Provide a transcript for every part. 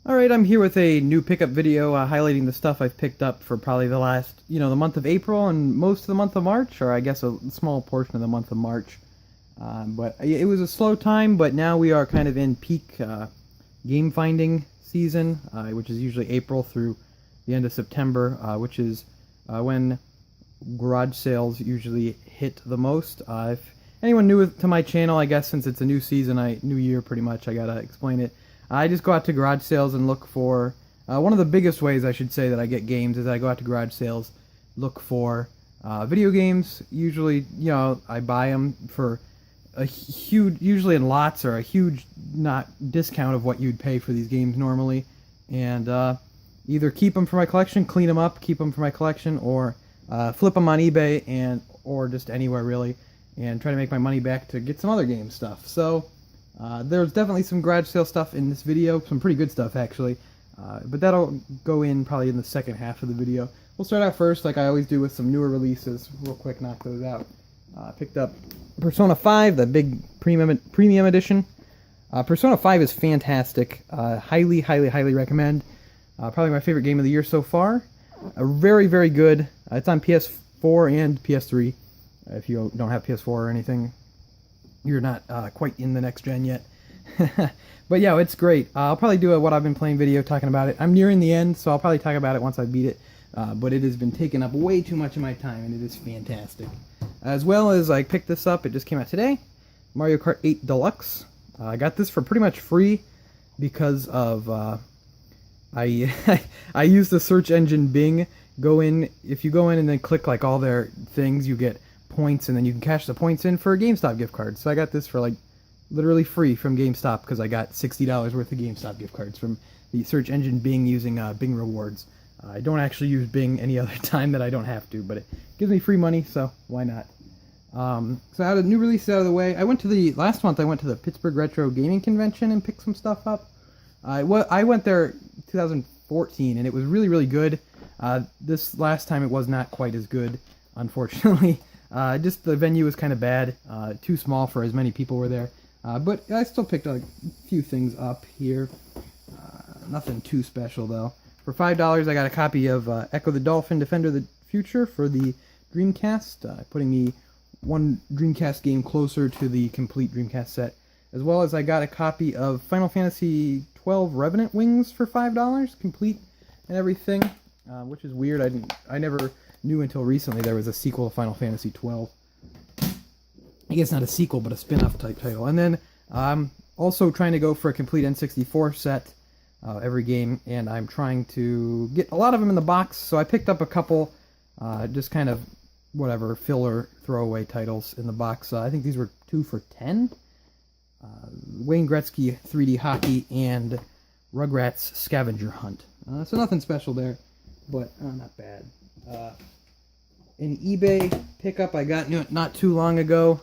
Alright, I'm here with a new pickup video highlighting the stuff I've picked up for probably the last, the month of April and most of the month of March, or I guess a small portion of the month of March. But it was a slow time, but now we are kind of in peak game finding season, which is usually April through the end of September, which is when garage sales usually hit the most. If anyone new to my channel, I guess since it's a new season, new year pretty much, I gotta explain it. I just go out to garage sales and look for, one of the biggest ways I should say that I get games is I go out to garage sales, look for video games. Usually, I buy them for a huge, usually in lots or a huge not discount of what you'd pay for these games normally, and either keep them for my collection, clean them up, keep them for my collection, or flip them on eBay or just anywhere really, and try to make my money back to get some other game stuff. So there's definitely some garage sale stuff in this video, some pretty good stuff actually, but that'll go in probably in the second half of the video. We'll start out first, like I always do, with some newer releases. Real quick, knock those out. Picked up Persona 5, the big premium edition. Persona 5 is fantastic. Highly recommend. Probably my favorite game of the year so far. Very, very good. It's on PS4 and PS3. If you don't have PS4 or anything, you're not quite in the next gen yet. But yeah, it's great. I'll probably do a what I've been playing video talking about it. I'm nearing the end, so I'll probably talk about it once I beat it. But it has been taking up way too much of my time, and it is fantastic. As well as I picked this up, it just came out today, Mario Kart 8 Deluxe. I got this for pretty much free because of, I use the search engine Bing. If you go in and then click like all their things, you get points, and then you can cash the points in for a GameStop gift card. So I got this for like literally free from GameStop because I got $60 worth of GameStop gift cards from the search engine Bing using Bing Rewards. I don't actually use Bing any other time that I don't have to, but it gives me free money, so why not? So I had a new release out of the way. Last month I went to the Pittsburgh Retro Gaming Convention and picked some stuff up. I went there 2014 and it was really, really good. This last time it was not quite as good, unfortunately. Just the venue was kind of bad, too small for as many people were there. But I still picked a few things up here. Nothing too special though. For $5 I got a copy of Echo the Dolphin Defender of the Future for the Dreamcast, putting me one Dreamcast game closer to the complete Dreamcast set. As well as I got a copy of Final Fantasy XII Revenant Wings for $5, complete and everything, which is weird. I never knew until recently there was a sequel to Final Fantasy XII. I guess not a sequel, but a spin-off type title. And then I'm also trying to go for a complete N64 set, every game, and I'm trying to get a lot of them in the box, so I picked up a couple, just kind of, whatever, filler, throwaway titles in the box. I think these were 2 for $10. Wayne Gretzky 3D Hockey and Rugrats Scavenger Hunt. So nothing special there, but not bad. An eBay pickup I got not too long ago.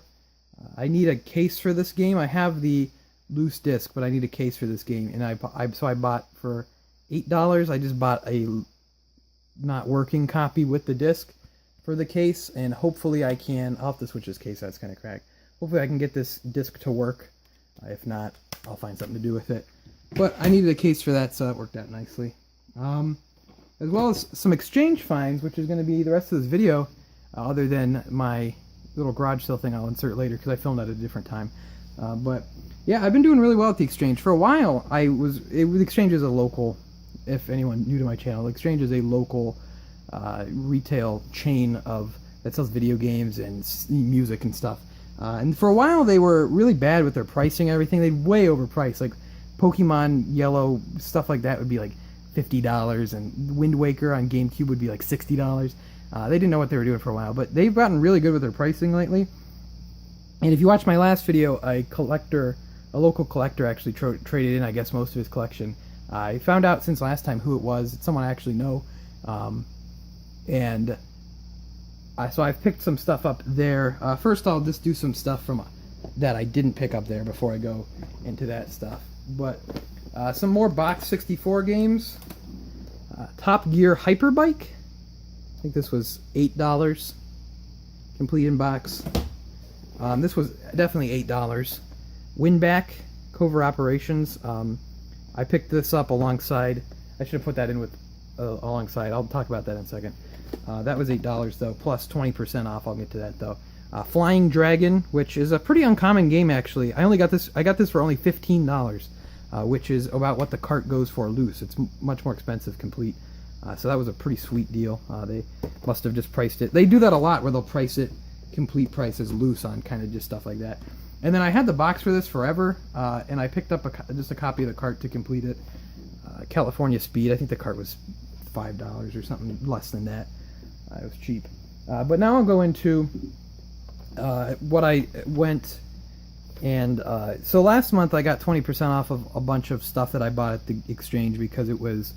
I need a case for this game. I have the loose disc, but I need a case for this game, and so I bought for $8. I just bought a not working copy with the disc for the case, and hopefully I'll have to switch this case. That's kind of cracked. Hopefully I can get this disc to work. If not, I'll find something to do with it. But I needed a case for that, so that worked out nicely. As well as some exchange finds, which is going to be the rest of this video, other than my little garage sale thing I'll insert later because I filmed at a different time. But yeah, I've been doing really well at the Exchange. For a while, the Exchange is a local, if anyone new to my channel, Exchange is a local retail chain that sells video games and music and stuff. And for a while, they were really bad with their pricing and everything. They'd way overpriced. Like Pokemon Yellow, stuff like that would be like $50, and Wind Waker on GameCube would be like $60. They didn't know what they were doing for a while, but they've gotten really good with their pricing lately. And if you watch my last video, a local collector actually traded in, I guess, most of his collection. I found out since last time who it was. It's someone I actually know. So I've picked some stuff up there. First, I'll just do some stuff that I didn't pick up there before I go into that stuff. But some more Box 64 games. Top Gear Hyperbike. I think this was $8. Complete in box. This was definitely $8. Winback, Covert Operations. I picked this up alongside. I should have put that in with alongside. I'll talk about that in a second. That was $8 though, plus 20% off. I'll get to that though. Flying Dragon, which is a pretty uncommon game actually. I got this for only $15, which is about what the cart goes for loose. It's much more expensive complete. So that was a pretty sweet deal. They must have just priced it. They do that a lot where they'll price it complete price as loose on kind of just stuff like that. And then I had the box for this forever, and I picked up just a copy of the cart to complete it. California Speed, I think the cart was $5 or something less than that. It was cheap. But now I'll go into what I went and... so last month I got 20% off of a bunch of stuff that I bought at the exchange because it was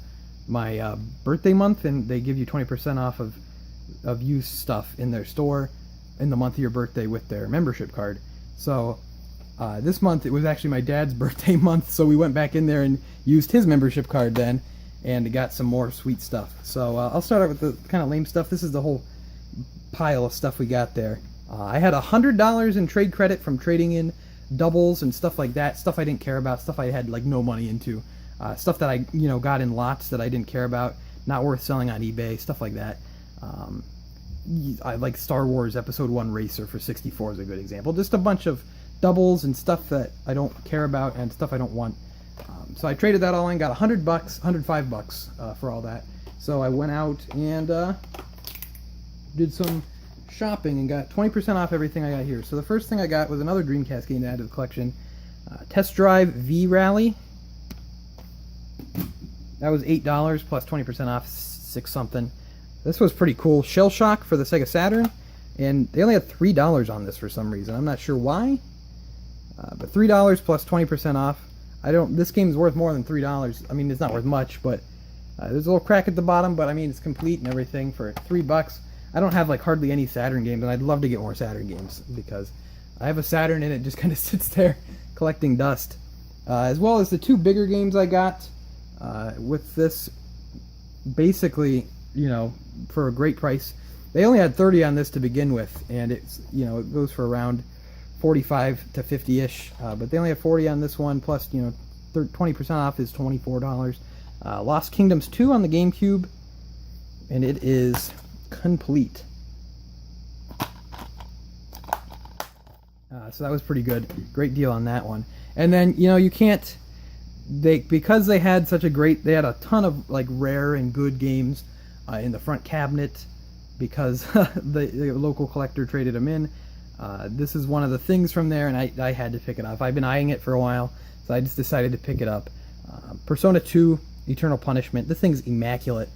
my birthday month, and they give you 20% off of used stuff in their store in the month of your birthday with their membership card. So this month it was actually my dad's birthday month, so we went back in there and used his membership card then and got some more sweet stuff. So I'll start out with the kind of lame stuff. This is the whole pile of stuff we got there. I had $100 in trade credit from trading in doubles and stuff like that, stuff I didn't care about, stuff I had like no money into, stuff that I got in lots that I didn't care about, not worth selling on eBay, stuff like that. I like Star Wars Episode 1 Racer for 64 is a good example. Just a bunch of doubles and stuff that I don't care about and stuff I don't want. So I traded that all in, got $100, $105 for all that. So I went out and did some shopping and got 20% off everything I got here. So the first thing I got was another Dreamcast game to add to the collection. Test Drive V Rally. That was $8 plus 20% off, 6 something. This was pretty cool. Shell Shock for the Sega Saturn, and they only had $3 on this for some reason. I'm not sure why, but $3 plus 20% off. This game's worth more than $3. I mean, it's not worth much, but there's a little crack at the bottom, but I mean, it's complete and everything for $3. I don't have like hardly any Saturn games, and I'd love to get more Saturn games because I have a Saturn and it just kind of sits there collecting dust. As well as the 2 bigger games I got with this, basically, for a great price. They only had 30 on this to begin with, and it's, it goes for around 45 to 50-ish, but they only have 40 on this one, plus, 20% off is $24. Lost Kingdoms 2 on the GameCube, and it is complete. So that was pretty good. Great deal on that one. And then, you can't... because they had they had a ton of like rare and good games in the front cabinet because the local collector traded them in. This is one of the things from there, and I had to pick it up. I've been eyeing it for a while, so I just decided to pick it up. Persona 2 Eternal Punishment. This thing's immaculate.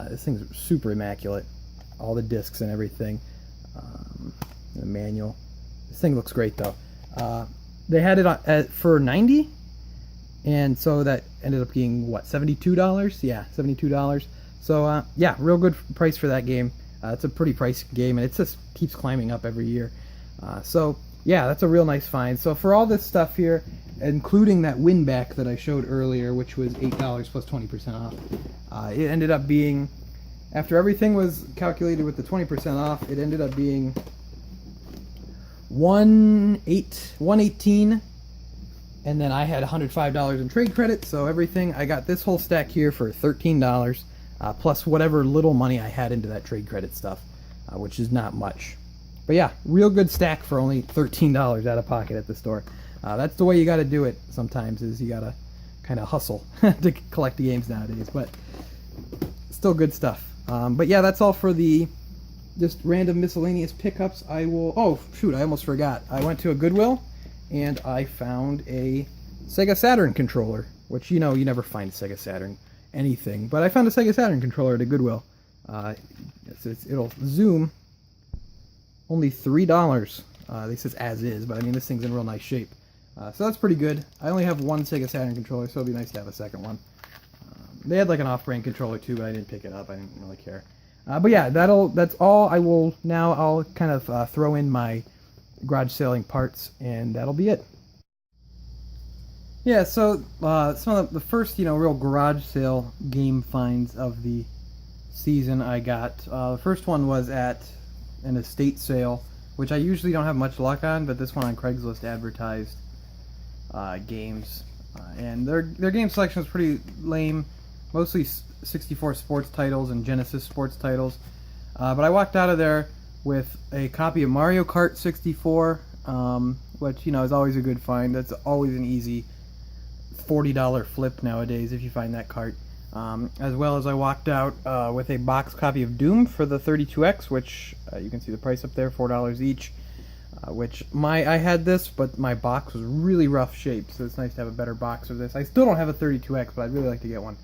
This thing's super immaculate. All the discs and everything. The manual. This thing looks great though. They had it for $90, and so that ended up being what, $72? Yeah, $72. So yeah, real good price for that game. It's a pretty pricey game, and it just keeps climbing up every year. So yeah, that's a real nice find. So for all this stuff here, including that win back that I showed earlier, which was $8 plus 20% off, it ended up being, after everything was calculated with the 20% off, it ended up being $118, and then I had $105 in trade credit, so everything, I got this whole stack here for $13, plus whatever little money I had into that trade credit stuff, which is not much. But yeah, real good stack for only $13 out of pocket at the store. That's the way you got to do it sometimes, is you got to kind of hustle to collect the games nowadays, but still good stuff. But yeah, that's all for the just random miscellaneous pickups. Oh shoot, I almost forgot. I went to a Goodwill and I found a Sega Saturn controller, which you never find Sega Saturn anything, but I found a Sega Saturn controller at a Goodwill. It'll zoom. Only $3. This says as is, but I mean this thing's in real nice shape. So that's pretty good. I only have one Sega Saturn controller, so it'd be nice to have a second one. They had like an off-brand controller too, but I didn't pick it up. I didn't really care. But yeah, that's all. I'll kind of throw in my garage selling parts, and that'll be it. Yeah, so some of the first, real garage sale game finds of the season I got. The first one was at an estate sale, which I usually don't have much luck on, but this one on Craigslist advertised games. And their game selection is pretty lame, mostly 64 sports titles and Genesis sports titles. But I walked out of there with a copy of Mario Kart 64, which, is always a good find. That's always an easy $40 flip nowadays if you find that cart. As well as I walked out with a box copy of Doom for the 32X, which you can see the price up there, $4 each. I had this, but my box was really rough shaped, so it's nice to have a better box of this. I still don't have a 32X, but I'd really like to get one.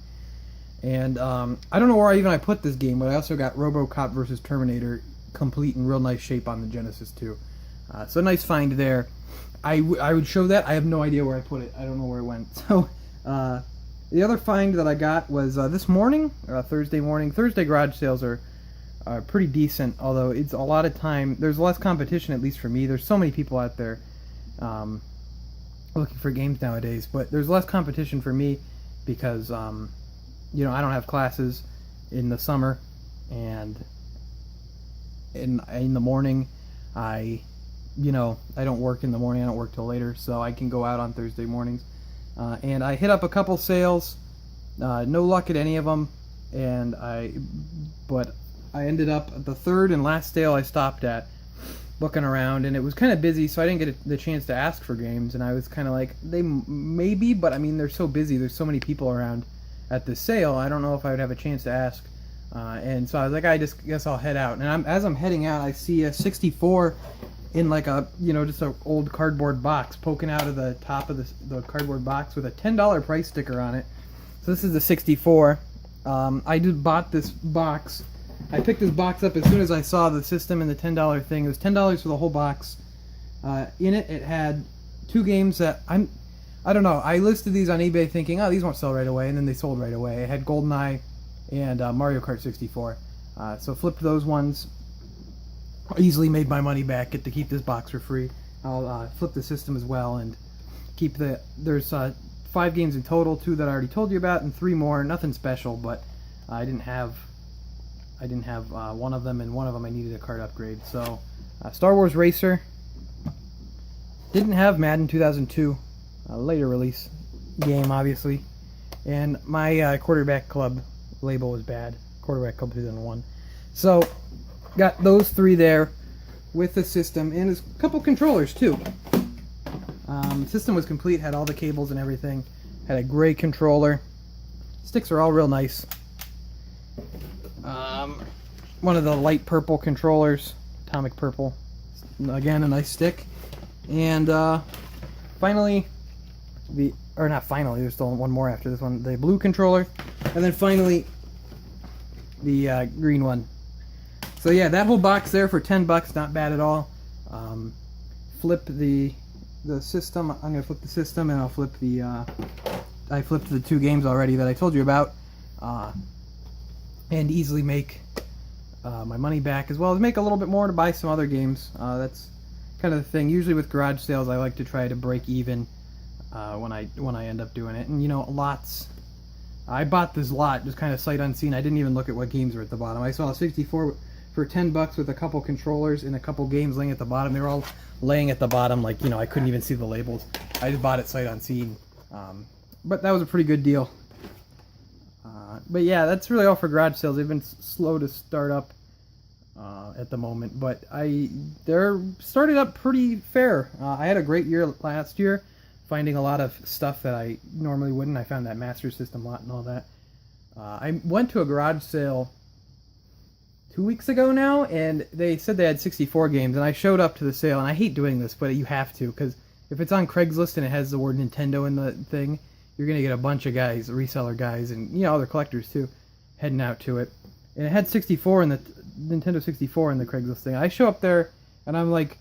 And I don't know where I put this game, but I also got RoboCop vs. Terminator complete in real nice shape on the Genesis too. So nice find there. I would show that. I have no idea where I put it. I don't know where it went. So the other find that I got was this morning, Thursday morning. Thursday garage sales are pretty decent, although it's a lot of time. There's less competition, at least for me. There's so many people out there looking for games nowadays, but there's less competition for me because I don't have classes in the summer, and in the morning I don't work in the morning. I don't work till later, so I can go out on Thursday mornings. And I hit up a couple sales, no luck at any of them, but I ended up at the third and last sale I stopped at, looking around, and it was kind of busy, so I didn't get the chance to ask for games, and I was kind of like, they maybe, but I mean, they're so busy, there's so many people around at the sale, I don't know if I would have a chance to ask, and so I was like, I just guess I'll head out, and as I'm heading out, I see a 64 in like a, just an old cardboard box poking out of the top of the cardboard box with a $10 price sticker on it. So this is the 64. I just bought this box. I picked this box up as soon as I saw the system and the $10 thing. It was $10 for the whole box. In it, it had two games that I don't know. I listed these on eBay thinking, oh, these won't sell right away, and then they sold right away. It had GoldenEye and Mario Kart 64. So flipped those ones. Easily made my money back. Get to keep this box for free. I'll flip the system as well and keep there's 5 games in total, 2 that I already told you about, and 3 more. Nothing special, but I didn't have one of them, and one of them I needed a card upgrade. So Star Wars Racer. Didn't have Madden 2002, later release game obviously, and my Quarterback Club label was bad. Quarterback Club 2001. So got those 3 there with the system, and a couple controllers too. The system was complete, had all the cables and everything. Had a great controller. Sticks are all real nice. One of the light purple controllers, atomic purple. Again, a nice stick. And finally, there's still one more after this one. The blue controller, and then finally the green one. So yeah, that whole box there for $10, not bad at all. Flip the system. I'm gonna flip the system, and I'll flip the. I flipped the 2 games already that I told you about, and easily make my money back, as well as make a little bit more to buy some other games. That's kind of the thing. Usually with garage sales, I like to try to break even when I end up doing it. And lots. I bought this lot just kind of sight unseen. I didn't even look at what games were at the bottom. I saw a 64 for $10 with a couple controllers and a couple games laying at the bottom. They were all laying at the bottom, like, I couldn't even see the labels. I just bought it sight unseen. But that was a pretty good deal. But yeah, that's really all for garage sales. They've been slow to start up at the moment, but they're started up pretty fair. I had a great year last year, finding a lot of stuff that I normally wouldn't. I found that Master System lot and all that. I went to a garage sale 2 weeks ago now, and they said they had 64 games, and I showed up to the sale, and I hate doing this, but you have to, because if it's on Craigslist and it has the word Nintendo in the thing, you're going to get a bunch of guys, reseller guys, and other collectors too, heading out to it. And it had 64 in the Nintendo 64 in the Craigslist thing. I show up there, and I'm like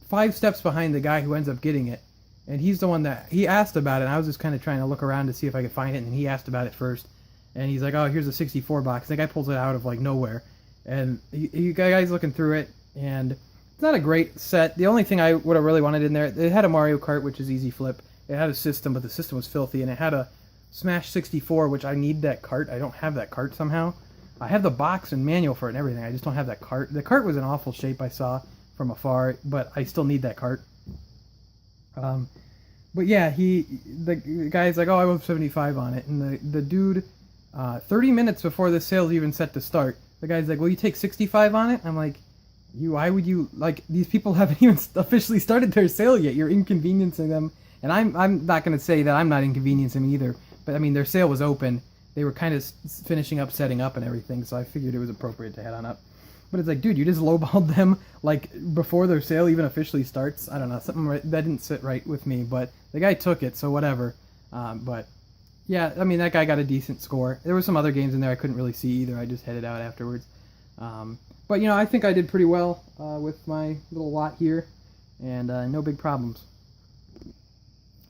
5 steps behind the guy who ends up getting it, and he's the one that he asked about it, and I was just kind of trying to look around to see if I could find it, and he asked about it first. And he's like, oh, here's a 64 box. The guy pulls it out of nowhere, and the guy's looking through it, and it's not a great set. The only thing I would have really wanted in there, it had a Mario Kart, which is easy flip. It had a system, but the system was filthy, and it had a Smash 64, which I need that cart. I don't have that cart somehow. I have the box and manual for it and everything. I just don't have that cart. The cart was in awful shape, I saw from afar, but I still need that cart. But yeah, the guy's like, oh, I owe 75 on it, and the dude, 30 minutes before the sale's even set to start, the guy's like, will you take 65 on it? I'm like, why would you, like, these people haven't even officially started their sale yet. You're inconveniencing them, and I'm not gonna say that I'm not inconveniencing them either. But I mean, their sale was open. They were kind of finishing up, setting up, and everything, so I figured it was appropriate to head on up. But it's like, dude, you just lowballed them, like, before their sale even officially starts. I don't know, something that didn't sit right with me, but the guy took it, so whatever. But, yeah, I mean, that guy got a decent score. There were some other games in there I couldn't really see either. I just headed out afterwards. But, you know, I think I did pretty well with my little lot here, and no big problems.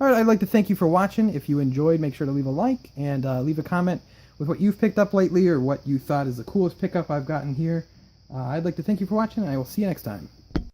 Alright, I'd like to thank you for watching. If you enjoyed, make sure to leave a like, and leave a comment with what you've picked up lately, or what you thought is the coolest pickup I've gotten here. I'd like to thank you for watching, and I will see you next time.